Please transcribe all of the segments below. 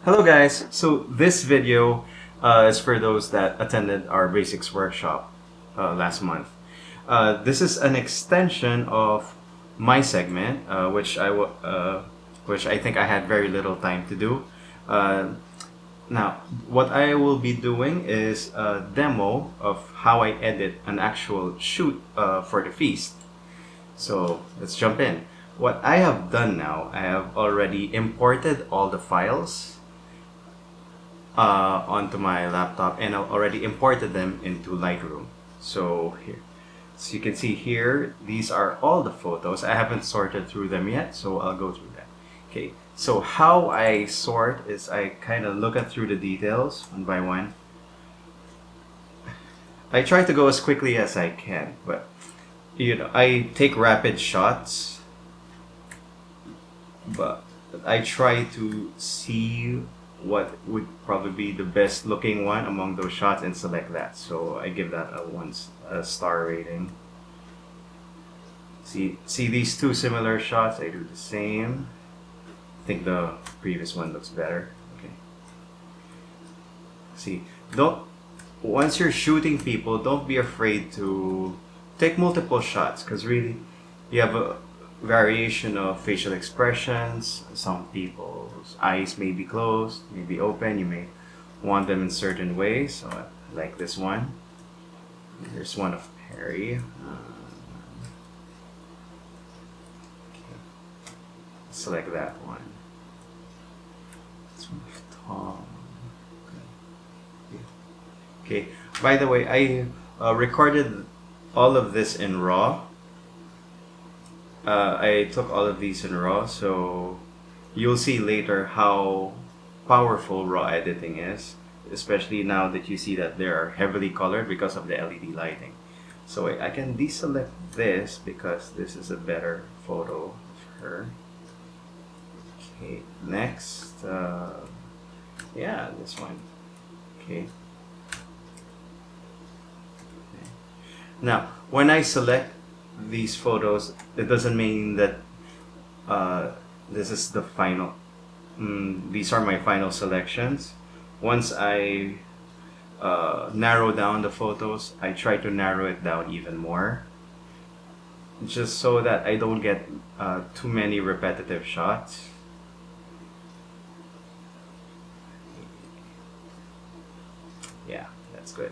Hello guys, so this video is for those that attended our basics workshop last month. This is an extension of my segment, which I think I had very little time to do. Uh, Now, what I will be doing is a demo of how I edit an actual shoot for the feast. So let's jump in. What I have done now, I have already imported all the files onto my laptop, and I've already imported them into Lightroom. So here, so you can see here, these are all the photos. I haven't sorted through them yet, so I'll go through that. Okay, so how I sort is I kind of look at through the details one by one. I try to go as quickly as I can, but I take rapid shots, but I try to see what would probably be the best looking one among those shots and select that. So I give that a star rating. See these two similar shots, I do the same. I think the previous one looks better. Okay. See, don't once you're shooting people, don't be afraid to take multiple shots because really you have a variation of facial expressions. Some people's eyes may be closed, may be open. You may want them in certain ways. So, like this one. Here's one of Perry. Okay. Select that one. This one of Tom. Okay. By the way, I recorded all of this in RAW. I took all of these in RAW, so you'll see later how powerful RAW editing is, especially now that you see that they are heavily colored because of the LED lighting. So I can deselect this because this is a better photo of her. Okay, next, yeah, this one. Okay. Now, when I select these photos, it doesn't mean that this is the final. These are my final selections. Once I narrow down the photos, I try to narrow it down even more, just so that I don't get too many repetitive shots. Yeah, that's good.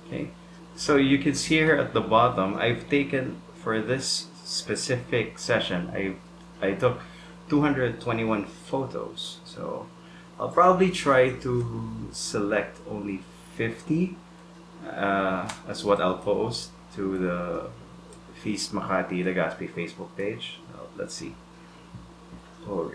Okay, so you can see here at the bottom, I've taken for this specific session, I took 221 photos. So I'll probably try to select only 50 as what I'll post to the Feast Makati Legazpi Facebook page. Let's see. Oh,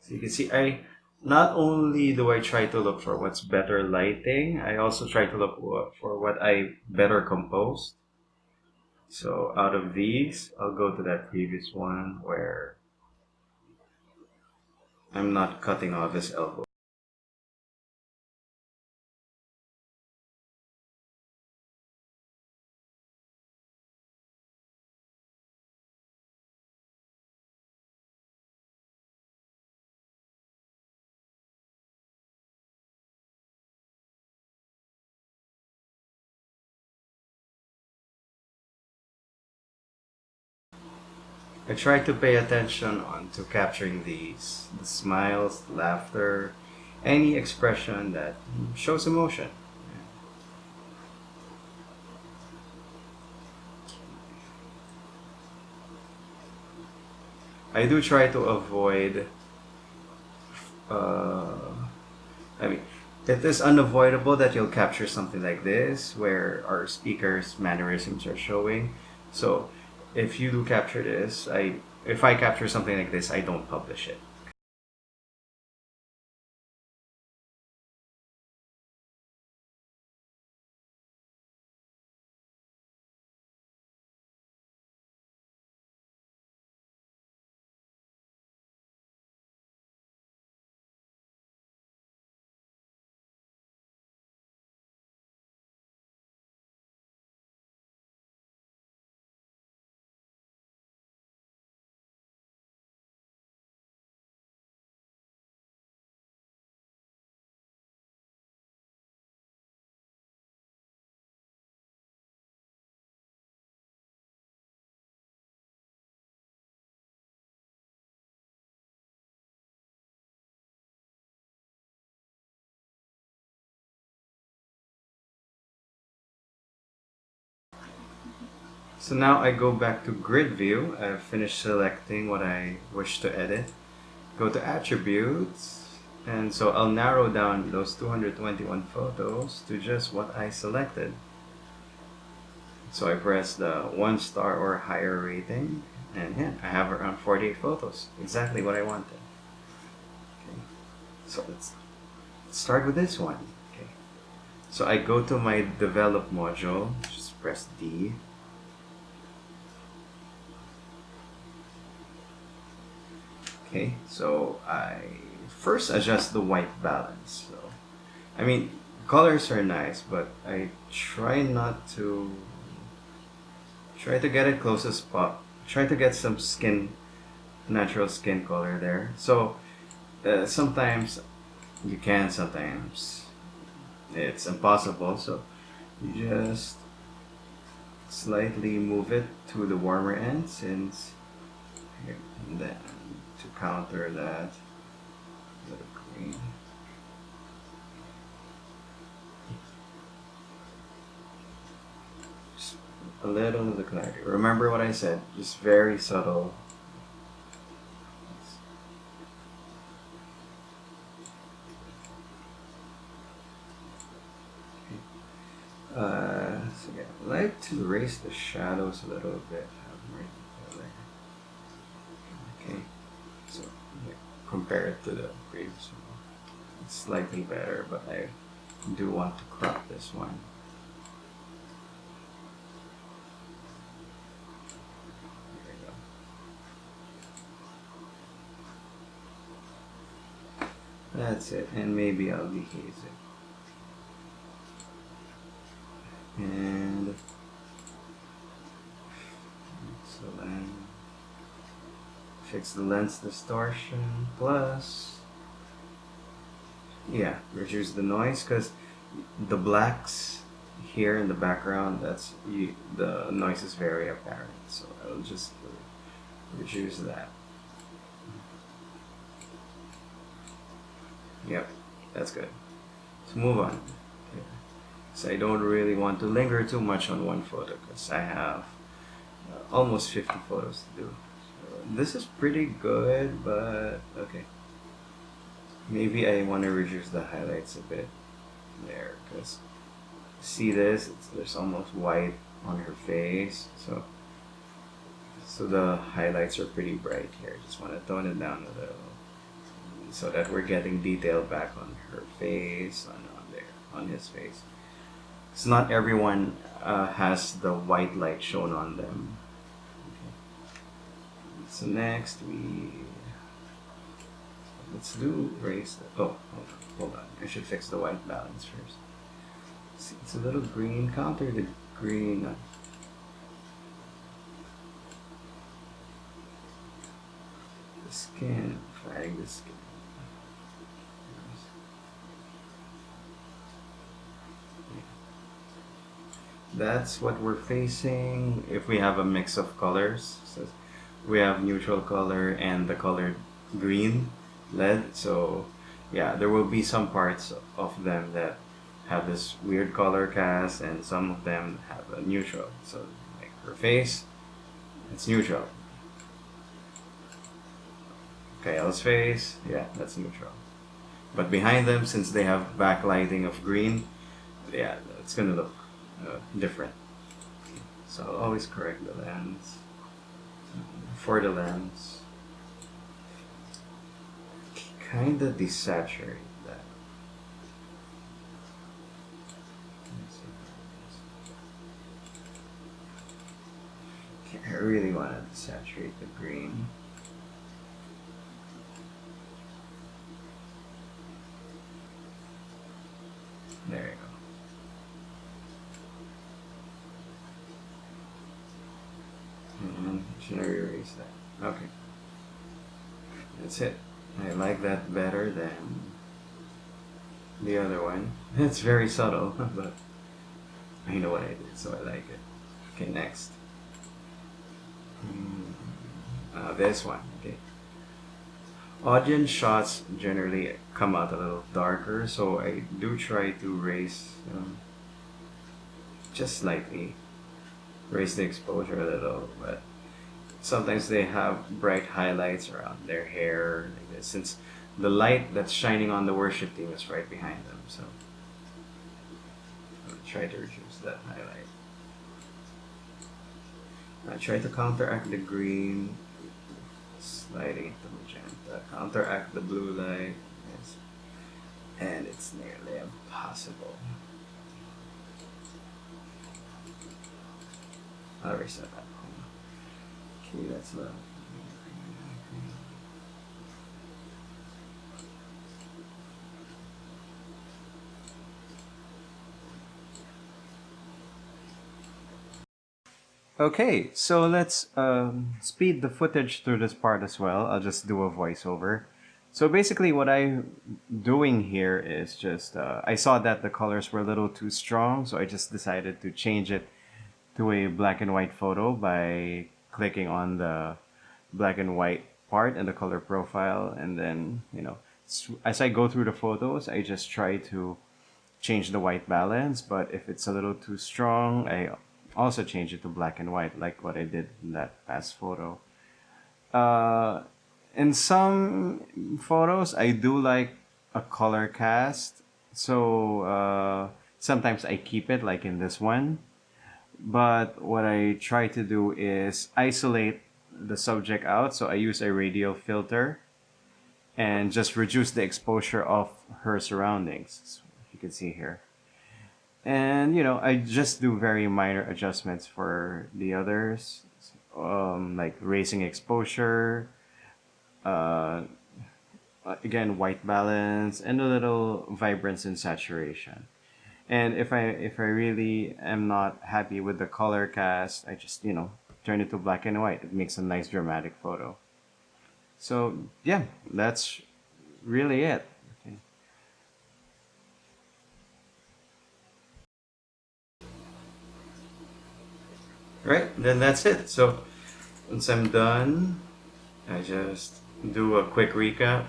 so you can see I not only do I try to look for what's better lighting, I also try to look for what I better composed. So out of these, I'll go to that previous one where I'm not cutting off his elbow. I try to pay attention on to capturing the smiles, laughter, any expression that shows emotion. I do try to avoid. Uh, I mean, it is unavoidable that you'll capture something like this, where our speakers' mannerisms are showing. So, if you do capture this, if I capture something like this, I don't publish it. So now I go back to grid view. I've finished selecting what I wish to edit. Go to attributes, and so I'll narrow down those 221 photos to just what I selected. So I press the 1-star or higher rating, and yeah, I have around 48 photos. Exactly what I wanted. Okay. So let's start with this one. Okay. So I go to my develop module, just press D. Okay, so I first adjust the white balance. So, I mean, colors are nice, but I try not to try to get it close as pop. Try to get some natural skin color there. So sometimes you can, sometimes it's impossible. So you just slightly move it to the warmer end, since and then to counter that little green. Just a little of the clarity. Remember what I said, just very subtle. So yeah, I like to raise the shadows a little bit. Okay, so yeah, compare it to the previous one. It's slightly better, but I do want to crop this one. There we go. That's it, and maybe I'll dehaze it. And so then fix the lens distortion plus, yeah, reduce the noise, because the blacks here in the background, the noise is very apparent, so I'll just reduce that. Yep, that's good. Let's move on. Okay. So I don't really want to linger too much on one photo, because I have almost 50 photos to do. This is pretty good, but okay. Maybe I want to reduce the highlights a bit there, because see this? There's almost white on her face, so the highlights are pretty bright here. Just want to tone it down a little, so that we're getting detail back on her face, on his face. It's not everyone has the white light shown on them. So next let's do raise the, oh, hold on, I should fix the white balance first. See, it's a little green, counter the green. The skin, flag the skin. That's what we're facing. If we have a mix of colors, so we have neutral color and the colored green lead. So yeah, there will be some parts of them that have this weird color cast, and some of them have a neutral. So like her face, it's neutral. Kayla's face, yeah, that's neutral. But behind them, since they have backlighting of green, yeah, it's gonna look different. So I'll always correct the lens. For the lens, kinda desaturate that. Okay, I really want to desaturate the green. There you go. And should I erase that? Okay. That's it. I like that better than the other one. It's very subtle, but I know what I did, so I like it. Okay, next. This one. Okay. Audience shots generally come out a little darker, so I do try to raise just slightly. raise the exposure a little, but sometimes they have bright highlights around their hair like this, since the light that's shining on the worship team is right behind them. So I'm gonna try to reduce that highlight. I try to counteract the green, sliding into magenta, counteract the blue light, yes, and it's nearly impossible. I'll reset that. Okay, that's low. Okay, so let's speed the footage through this part as well. I'll just do a voiceover. So basically what I'm doing here is just, I saw that the colors were a little too strong, so I just decided to change it to a black and white photo by clicking on the black and white part and the color profile, and then, you know, as I go through the photos, I just try to change the white balance, but if it's a little too strong, I also change it to black and white, like what I did in that past photo. Uh, in some photos, I do like a color cast, so sometimes I keep it, like in this one. But what I try to do is isolate the subject out, so I use a radial filter and just reduce the exposure of her surroundings, so you can see here. And you know, I just do very minor adjustments for the others, like raising exposure, uh, again white balance, and a little vibrance and saturation. And if I really am not happy with the color cast, I just, you know, turn it to black and white. It makes a nice dramatic photo. So yeah, that's really it. Okay. Right, then that's it. So once I'm done, I just do a quick recap.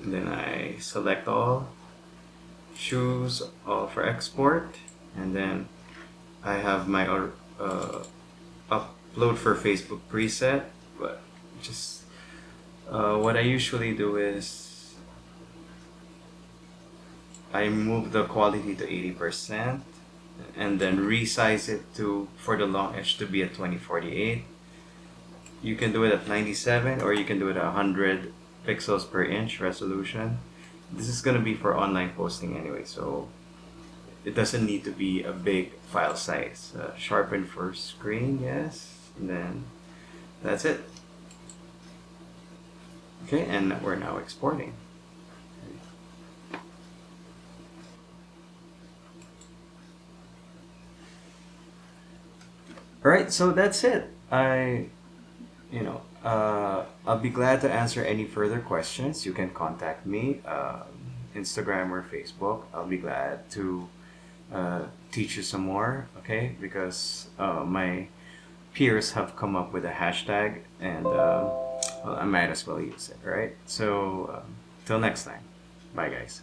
And then I select all, choose all for export, and then I have my upload for Facebook preset. But just what I usually do is I move the quality to 80% and then resize it to for the long edge to be at 2048. You can do it at 97 or you can do it at 100 pixels per inch resolution. This is gonna be for online posting anyway, so it doesn't need to be a big file size. Sharpen for screen, yes, and then that's it. Okay, and we're now exporting. All right, so that's it. I'll be glad to answer any further questions. You can contact me, Instagram or Facebook. I'll be glad to teach you some more, okay? Because my peers have come up with a hashtag, and well, I might as well use it, right? So, till next time. Bye, guys.